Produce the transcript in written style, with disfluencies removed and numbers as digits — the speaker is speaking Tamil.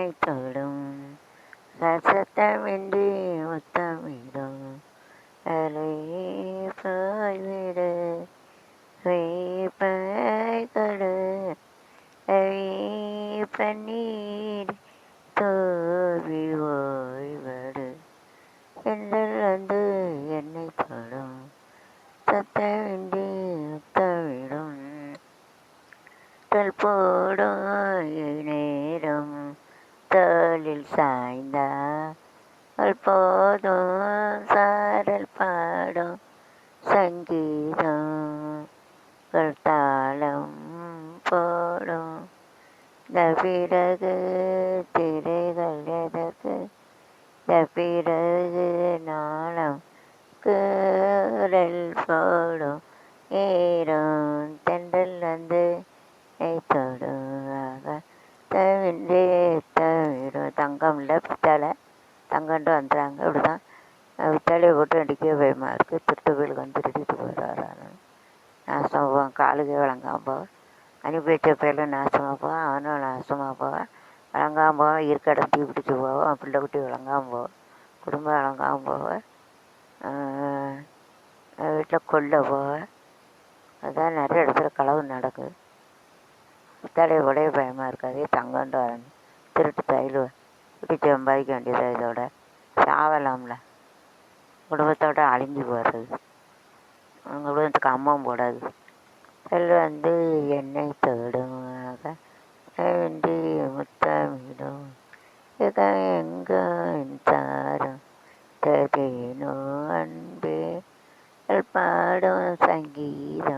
என்னை தொடும் சத்தமின்றி முத்தமிடும் அலையே போய்விடு கொடு பன்னீர் தோல்வி ஓய்வடு என்றல் வந்து என்னை தொடும் சத்தமின்றி முத்தமிடும் போடும் நேரம் தோளில் சாய்ந்தால் போதும் சாரல் பாடும் சங்கீதம் தாளம் போடும் பிறகு திரைகள் எதற்கு பிறகு நாளம் குரல் போடும் ஏறும் தென்றல் வந்து தொடுவாக தவின்றே தவிடும் தங்கம் இல்லை பித்தளை தங்கன்ட்டு வந்துடுறாங்க இப்படிதான் பித்தளையை போட்டு அடிக்க பயமாக இருக்குது திருட்டுகளுக்கு வந்து திருடிட்டு போயிடுறாரு நாசமாக போவான் காலுக்கு விளங்காம போவான் அனுப்பி வச்ச பேரில் நாசமாக போவான் அவனும் நாசமாக போவான் விளங்காமல் போவான் இருக்க இடம் தீ பிடிச்சி போவான் பிள்ளை குட்டி விளங்காமல் போவான் குடும்பம் விளங்காமல் போவான் வீட்டில் கொல்ல போவேன் அதுதான் நிறைய இடத்துல களவு நடக்குது பித்தளையை உடைய பயமாக இருக்காது தங்கன்ட்டு வரணும் திருட்டு தையல் பிடிச்சி சம்பாதிக்க வேண்டியது இதோட சாவலாம்ல குடும்பத்தோட அழிஞ்சு போடுறது அவங்க குடும்பத்துக்கு அம்மம் போடாது வந்து என்னை தொடுமாக வேண்டி முத்தமிடும் எங்க தாரம் ததேனோ அன்பே பாடும் சங்கீதம்